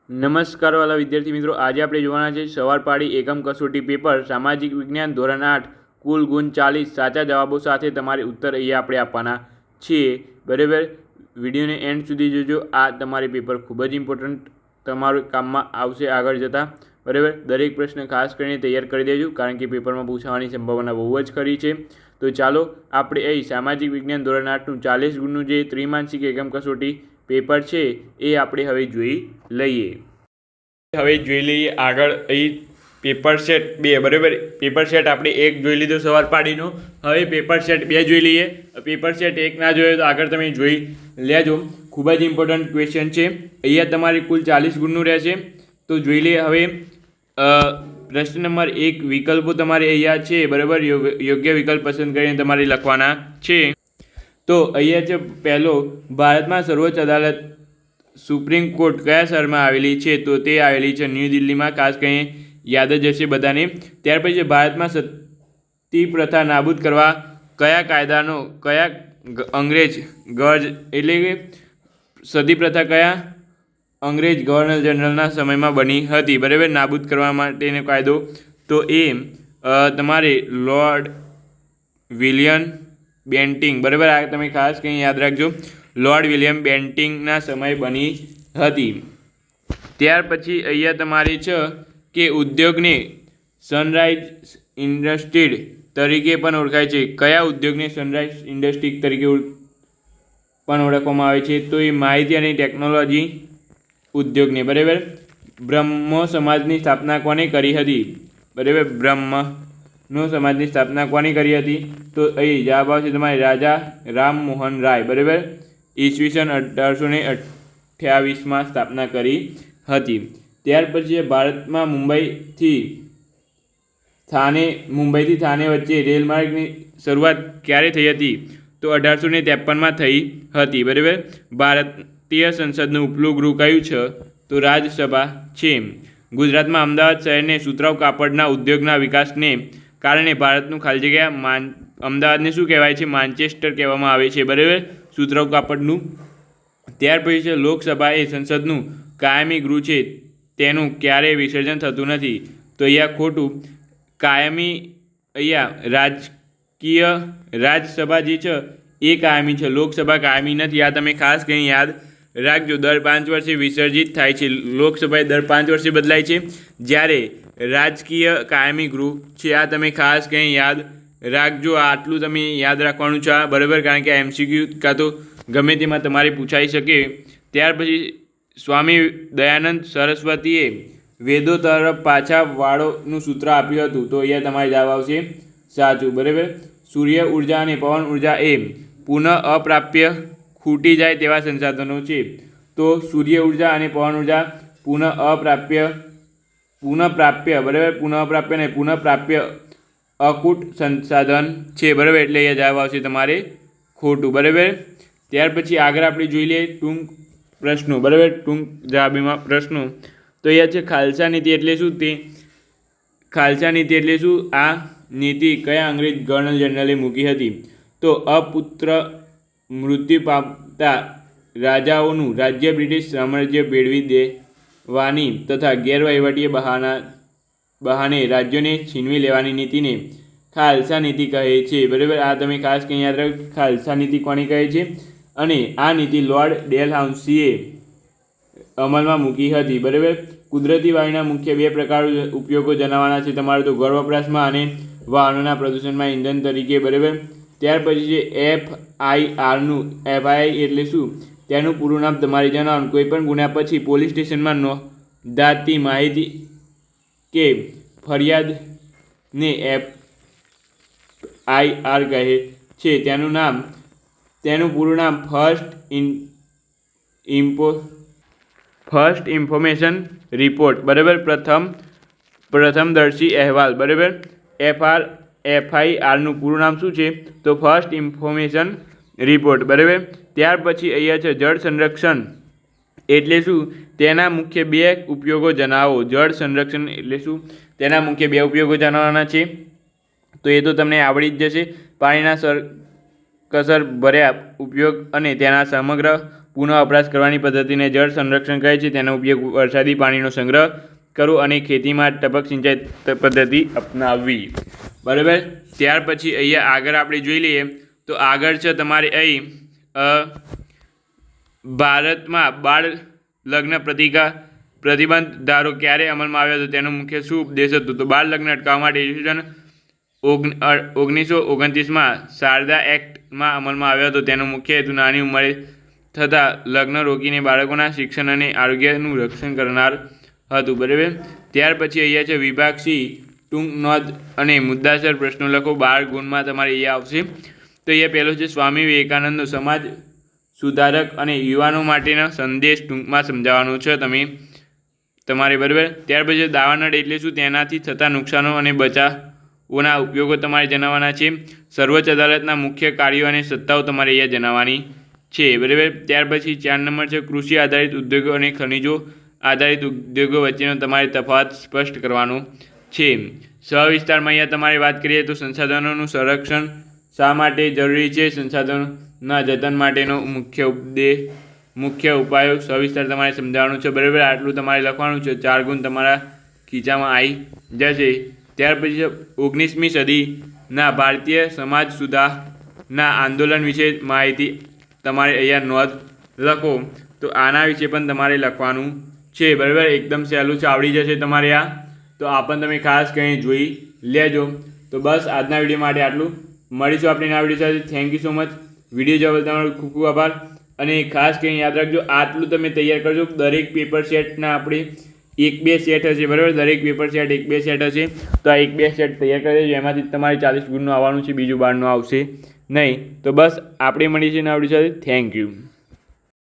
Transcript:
નમસ્કાર વાલા વિદ્યાર્થી મિત્રો, આજે આપણે જોવાના છે સવાર પાડી એકમ કસોટી પેપર સામાજિક વિજ્ઞાન ધોરણ 8 કુલ ગુણ 40 સાચા જવાબો સાથે તમારે ઉત્તર અહીંયા આપણે આપવાના છીએ. બરાબર, વિડીયોને એન્ડ સુધી જોજો. આ તમારી પેપર ખૂબ જ ઇમ્પોર્ટન્ટ તમારું કામમાં આવશે આગળ જતાં. બરાબર, દરેક પ્રશ્ન ખાસ કરીને તૈયાર કરી દેજો, કારણ કે પેપરમાં પૂછાવાની સંભાવના બહુ જ ખરી છે. તો ચાલો આપણે અહીં સામાજિક વિજ્ઞાન ધોરણ 8નું 40 ગુણનું જે ત્રિમાસિક એકમ કસોટી પેપર છે એ આપણે હવે જોઈ લઈએ. હવે જોઈ લઈએ આગળ અહીં પેપર સેટ 2. બરાબર, પેપર સેટ આપણે 1 જોઈ લીધો સવાર પાડીનો. હવે પેપર સેટ 2 જોઈ લઈએ. પેપર સેટ 1 ના જોયો તો આગળ તમે જોઈ લેજો. ખૂબ જ ઇમ્પોર્ટન્ટ ક્વેશ્ચન છે. અહીંયા તમારે કુલ 40 ગુણનું રહેશે. તો જોઈ લઈએ. હવે પ્રશ્ન નંબર 1 વિકલ્પો તમારે અહીંયા છે. બરાબર, યોગ્ય વિકલ્પ પસંદ કરીને તમારે લખવાના છે. તો અહીંયા છે પહેલો, ભારતમાં સર્વોચ્ચ અદાલત સુપ્રીમ કોર્ટ કયા શહેરમાં આવેલી છે? તો તે આવેલી છે ન્યૂ દિલ્હીમાં. ખાસ કરીને યાદ જ હશે બધાને. ત્યાર પછી ભારતમાં સતી પ્રથા નાબૂદ કરવા કયા કાયદાનો અંગ્રેજ એટલે કે સતી પ્રથા કયા અંગ્રેજ ગવર્નર જનરલના સમયમાં બની હતી? બરાબર, નાબૂદ કરવા માટેનો કાયદો તો એ તમારે લોર્ડ વિલિયમ બેન્ટિંગ. બરાબર, આ તમે ખાસ કંઈ યાદ રાખજો. લોર્ડ વિલિયમ બેન્ટિંગના સમયે બની હતી. ત્યાર પછી અહીંયા તમારે છે કે ઉદ્યોગને સનરાઇઝ ઇન્ડસ્ટ્રી તરીકે પણ ઓળખાય છે. કયા ઉદ્યોગને સનરાઇઝ ઇન્ડસ્ટ્રી તરીકે પણ ઓળખવામાં આવે છે? તો એ માહિતી અને ટેકનોલોજી ઉદ્યોગને. બરાબર, બ્રહ્મો સમાજની સ્થાપના કોને કરી હતી? બરાબર, બ્રહ્મનો સમાજની સ્થાપના કોને કરી હતી? તો અહીં જવાબ આવશે તમારે રાજા રામમોહન રાય. બરાબર, ઈસવીસન 1828માં સ્થાપના કરી હતી. ત્યાર પછી ભારતમાં મુંબઈથી થાને વચ્ચે રેલમાર્ગની શરૂઆત ક્યારે થઈ હતી? તો 1853માં થઈ હતી. બરાબર, ભારતીય સંસદનું ઉપલું ગૃહ કયું છે? તો રાજ્યસભા છે. ગુજરાતમાં અમદાવાદ શહેરને સુતરાઉ કાપડના ઉદ્યોગના વિકાસને કારણે ભારતનું ખાલી જગ્યા અમદાવાદને શું કહેવાય છે? માન્ચેસ્ટર કહેવામાં આવે છે. બરાબર, સુતરાઉ કાપડનું. ત્યાર પછી છે લોકસભા એ સંસદનું કાયમી ગૃહ છે, તેનું ક્યારેય વિસર્જન થતું નથી. તો અહીંયા ખોટું. કાયમી અહીંયા રાજ્યસભા જે છે એ કાયમી છે, લોકસભા કાયમી નથી. આ તમે ખાસ કંઈ યાદ રાખજો. દર 5 વર્ષે વિસર્જિત થાય છે. લોકસભા દર 5 વર્ષે બદલાય છે, જ્યારે રાજકીય કાયમી ગૃહ છે. આ તમે ખાસ કંઈ યાદ રાખજો. આટલું તમે યાદ રાખવાનું છે. બરાબર, કારણ કે MCQ કાં તો ગમે તેમાં તમારે પૂછાઈ શકે. ત્યાર પછી સ્વામી દયાનંદ સરસ્વતીએ વેદો તરફ પાછા વાળોનું સૂત્ર આપ્યું હતું. તો અહીંયા તમારે જવાબ આવશે સાચું. બરાબર, સૂર્ય ઉર્જા અને પવન ઉર્જા એ પુનઃ અપ્રાપ્ય ખૂટી જાય તેવા સંસાધનો છે. તો સૂર્ય ઉર્જા અને પવન ઉર્જા પુનઃપ્રાપ્ય. બરાબર, પુનઃપ્રાપ્ય ને પુનઃપ્રાપ્ય અકૂટ સંસાધન છે. બરાબર, એટલે અહીંયા જવાબ આવશે તમારે ખોટું. બરાબર, ત્યાર પછી આગળ આપણે જોઈ લઈએ ટૂંક પ્રશ્નો. બરાબર, ટૂંક જવાબીમાં પ્રશ્નો. તો અહીંયા છે ખાલસા નીતિ એટલે શું? તે ખાલસા નીતિ એટલે શું? આ નીતિ કયા અંગ્રેજ ગવર્નર જનરલે મૂકી હતી? તો અપુત્ર મૃત્યુ પામતા રાજાઓનું રાજ્ય બ્રિટિશ સામ્રાજ્ય મેળવી દેવાની તથા ગેરવહીવટી બહાને રાજ્યોને છીનવી લેવાની નીતિને ખાલસા નીતિ કહે છે. બરાબર, આ તમે ખાસ કંઈ યાદ રાખો. ખાલસા નીતિ કોને કહે છે? અને આ નીતિ લોર્ડ ડેલહાઉસીએ અમલમાં મૂકી હતી. બરાબર, કુદરતી વાયુના મુખ્ય 2 પ્રકારો ઉપયોગો જણાવવાના છે તમારે. તો ઘર વપરાશમાં અને વાહનોના પ્રદૂષણમાં ઇંધણ તરીકે. બરાબર, ત્યાર પછી છે FIRનું. FIR એટલે શું? તેનું પૂરું નામ તમારે જણાવવાનું. કોઈ પણ ગુના પછી પોલીસ સ્ટેશનમાં નોંધાતી માહિતી કે ફરિયાદને FIR કહે છે. તેનું પૂરું નામ ફર્સ્ટ ઇન્ફોર્મેશન રિપોર્ટ. બરાબર, પ્રથમદર્શી અહેવાલ. બરાબર, FIRનું પૂરું નામ શું છે? તો ફર્સ્ટ ઇન્ફોર્મેશન રિપોર્ટ. બરાબર, ત્યાર પછી અહીંયા છે જળ સંરક્ષણ એટલે શું? તેના મુખ્ય 2 ઉપયોગો જણાવો. જળ સંરક્ષણ એટલે શું? તેના મુખ્ય 2 ઉપયોગો જણાવવાના છે. તો એ તો તમને આવડી જ જશે. પાણીના કસર ભર્યા ઉપયોગ અને તેના સમગ્ર પુનઃ વપરાશ કરવાની પદ્ધતિને જળ સંરક્ષણ કહે છે. તેનો ઉપયોગ વરસાદી પાણીનો સંગ્રહ કરવો અને ખેતીમાં ટપક સિંચાઈ પદ્ધતિ અપનાવવી. બરાબર. ત્યાર પછી અહીંયા આગળ આપણે જોઈ લઈએ તો આગળ છે તમારે અહીં ભારતમાં બાળ લગ્ન પ્રતિબંધ ધારો ક્યારે અમલમાં આવ્યો હતો, તેનો મુખ્ય શું ઉદ્દેશ હતો? તો બાળ લગ્ન અટકાવવા માટે ઈસવીસન 1929માં શારદા એક્ટમાં અમલમાં આવ્યો હતો. તેનો મુખ્ય હેતુ નાની ઉંમરે થતા લગ્ન રોકીને બાળકોના શિક્ષણ અને આરોગ્યનું રક્ષણ કરનાર હતું. બરાબર. ત્યાર પછી અહીંયા છે વિભાગ સી ટૂંક નોંધ અને મુદ્દાસર પ્રશ્નો લખો. 12 ગુણમાં તમારે અહીંયા આવશે. તો અહીંયા પહેલો છે સ્વામી વિવેકાનંદનો સમાજ સુધારક અને યુવાનો માટેનો સંદેશ ટૂંકમાં સમજાવવાનો છે તમારે. બરાબર. ત્યાર પછી દાવાનળ એટલે શું, તેનાથી થતા નુકસાનો અને બચાવોના ઉપયોગો તમારે જણાવવાના છે. સર્વોચ્ચ અદાલતના મુખ્ય કાર્યો અને સત્તાઓ તમારે અહીંયા જણાવવાની છે. બરાબર. ત્યાર પછી 4 નંબર છે કૃષિ આધારિત ઉદ્યોગો અને ખનિજો આધારિત ઉદ્યોગો વચ્ચેનો તમારે તફાવત સ્પષ્ટ કરવાનો છે. સવિસ્તારમાં અહીંયા તમારે વાત કરીએ તો સંસાધનોનું સંરક્ષણ શા માટે જરૂરી છે, સંસાધનોના જતન માટેનો મુખ્ય ઉપાયો સવિસ્તાર તમારે સમજાવવાનું છે. બરાબર. આટલું તમારે લખવાનું છે. 4 ગુણ તમારા ખીચામાં આવી જશે. ત્યાર પછી 19મી સદીના ભારતીય સમાજ સુધારના આંદોલન વિશે માહિતી તમારે અહીંયા નોંધ લખો. તો આના વિશે પણ તમારે લખવાનું છે. બરાબર. એકદમ સહેલું છે, આવડી જશે તમારે આ. તો આ પણ તમે ખાસ કંઈ જોઈ લેજો. તો બસ આજના વિડીયો માટે આટલું. મળીશું આપણે આ વિડીયો સાથે. Thank you so much. Video જોવા તમારો ખૂબ ખૂબ આભાર. અને ખાસ કંઈ યાદ રાખજો, આટલું તમે તૈયાર કરજો. દરેક પેપર સેટના આપણે 1-2 સેટ હશે. બરાબર. દરેક પેપર સેટ 1-2 સેટ હશે. તો આ 1-2 સેટ તૈયાર કરી દેજો. એમાંથી તમારે 40 ગુણનું આવવાનું છે, બીજું 12નું આવશે નહીં. તો બસ આપણે મળીશું આ વિડીયો સાથે. Thank you.